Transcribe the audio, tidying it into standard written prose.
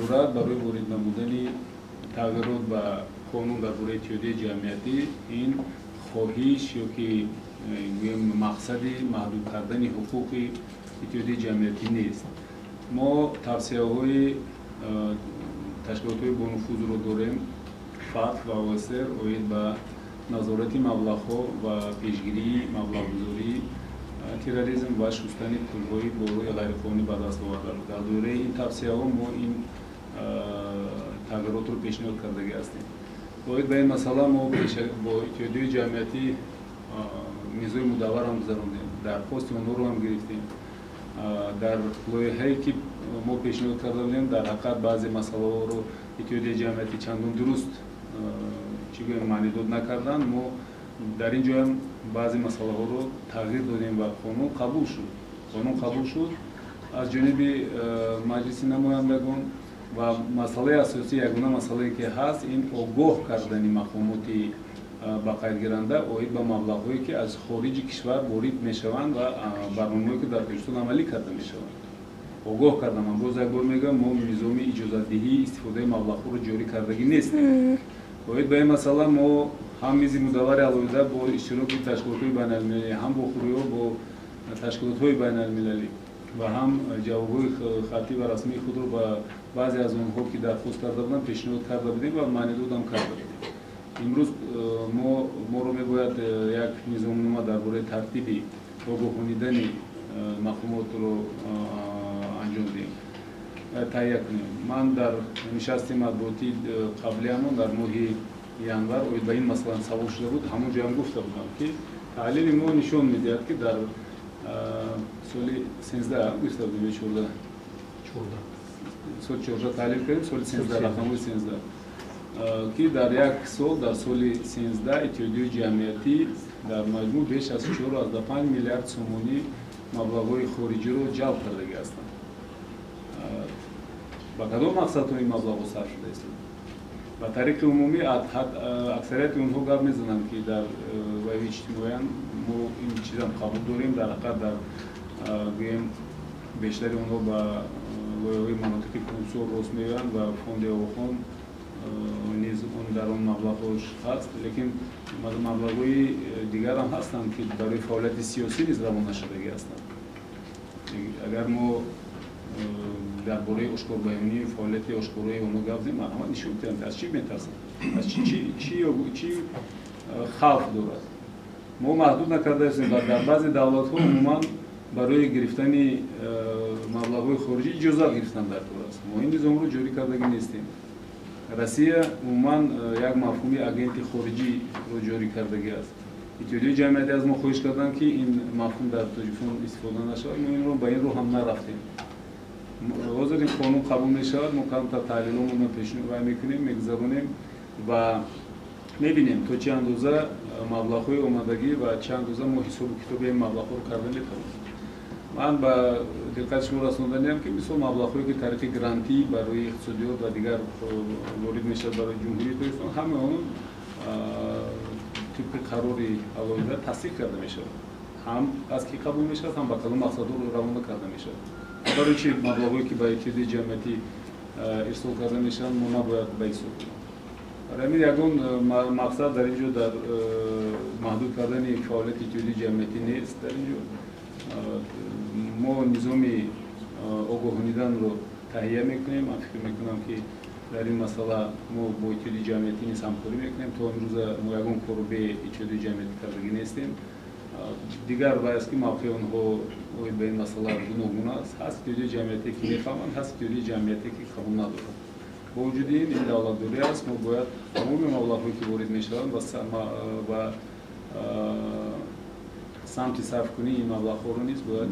зарурат барои ворид намудани тағйирот ба қонун дар бораи иттиҳодияи ҷамъиятӣ ин хоҳиш ёки мақсади маҳдуд кардани ҳуқуқи иттиҳодияи ҷамъиятӣ нест. мо тавсияҳои ташкилотҳои бонуфузро дорем, ФАТФ ва ОСР оид ба назорати маблағҳо ва пешгирии маблағгузорӣ, терроризм ва шустани пулҳои болои ғайриқонунӣ ба даст оварда. Дар доираи ин тавсияҳо мо ин тағйиротро пешниҳод кардагӣ ҳастем. оид ба ин масъала мо бо иттиҳодияи ҷамъиятӣ низои мудавварам гузарондем, дархости онҳоро ҳам гирифтем. дар лоиҳае ки мо пешниҳод карда будем, дар ҳақиқат баъзе масъалаҳоро иттиҳодияи ҷамъиятӣ чандон дуруст чӣ гӯям маънидод накарданд. Мо дар ин ҷоям баъзе масъалаҳоро тағйир додем ва қонун қабул шуд. Қонун қабул шуд аз ҷониби маҷлиси намояндагон ва масъалаи асосӣ, ягона масъалае ки ҳаст, ин огоҳ кардани мақомоти ба қайдгиранда оид ба маблағҳое ки аз хориҷи кишвар ворид мешаванд ва барномаҳое ки дар пештун амалӣ карда мешаванд. огоҳ кардам. Ман боз як бор мегӯям, мо низоми иҷозатдиҳии истифодаи маблағҳоро ҷорӣ кардагӣ нестем. оид ба ин масъала мо ҳам мизи мудаввари алоҳида бо иштироки ташкилотҳои байналмилалӣ, ҳам бо хӯриҳо бо ташкилотҳои байналмилалӣ ва ҳам ҷавобҳои хаттӣ ва расмии худро ба баъзе аз онҳо ки дархост карда буданд пешниҳод карда будем ва маънидодам карда будем. имрӯз моро мебояд як низомнома дар бораи тартиби огоҳонидани мақомотро анҷом диҳем, таҳия кунем. Ман дар нишасти матбуотии қаблиамон дар моҳи январ оид ба ин масъала савол шуда буд, ҳамон ҷоям гуфта будам ки таҳлили мо нишон медиҳад ки дар соли 13 гуфта будем 14 соли 14 таҳлил кардем, соли 13 рақамҳои 13 ки дар як сол, дар соли 13 иттиҳодияи ҷамъиятӣ дар маҷмӯъ беш аз 4,5 миллиард сомонӣ маблағҳои хориҷиро ҷалб кардагӣ ҳастанд. ба кадом мақсадҳо ин маблағҳо сарф шуда истанд? ба тариқи умумӣ аксарияти онҳо гап мезананд ки дар вайҳои иҷтимоиян мо ин чизам қабул дорем, дар ҳақиқат дар гӯем бештари онҳо ба лоиҳаҳои манотиқи кӯҳсор рост меоянд ва фонди овохон низ дар он маблағҳош ҳаст, лекин маблағҳои дигарам ҳастанд ки барои фаъолияти сиёсӣ низ равона нашудагӣ ҳастанд. агар мо дар бораи ошкорбаёнии фаъолияти ошкораи онҳо гап зинем, марҳамат нишон диҳанд, аз чӣ метарсанд, аз чӣ хавф дорад. мо маҳдуд накарда ҳастем ва дар баъзе давлатҳо умуман барои гирифтани маблағҳои хориҷӣ иҷозат гирифтан дар кор аст. мо ин низомро ҷорӣ кардагӣ нестем. Россия умуман як мафҳуми агенти хориҷиро ҷорӣ кардагӣ аст. иттиҳодияи ҷамъиятӣ аз мо хоҳиш карданд ки ин мафҳум дар Тоҷикистон истифода нашавад. мо инро ба ин роҳ ҳам нарафтем. ҳозир ин қонун қабул мешавад, мо камтар таҳлиломонро пешниҳод мекунем, мегузаронем ва мебинем то чӣ андоза маблағҳои омадагӣ ва чӣ андоза мо ҳисобу китоби ин маблағҳоро карда метавонем. ман ба диққати шумо расондем ки мисол маблағҳое ки тариқи грантӣ барои иқтисодиёт ва дигар ворид мешавад барои ҷумҳурии Тоҷикистон, ҳамаи он тибқи қарори алоҳида тасдиқ карда мешавад. ҳам аз ки қабул мешавад, ҳам ба кадом мақсадҳо равона карда мешавад. барои чӣ маблағҳое ки ба иттиҳодияи ҷамъиятӣ ирсол карда мешаванд мо набояд ба ҳисоб кунем? барои ҳамин ягон мақсад дар ин ҷо дар маҳдуд кардани фаъолияти иттиҳодияи ҷамъиятӣ нест. дар ин ҷо мо низоми огоҳониданро таҳия мекунем. ман фикр мекунам ки дар ин масъала мо бо иттиҳодияи ҷамъиятӣ низ ҳамкорӣ мекунем. то имрӯза мо ягон корро бе иттиҳодияи ҷамъиятӣ кардагӣ нестем. дигар вай аст ки мавқеи онҳо оид ба ин масъала гуногун аст. ҳаст иттиҳодияи ҷамъиятӣ ки мефаҳманд, ҳаст иттиҳодияи ҷамъиятӣ ки қабул надоранд. бо вуҷуди ин давлатдорӣ аст. мо бояд тамоми маблағҳое ки ворид мешаванд ва самти сарфкунии ин маблағҳоро низ бояд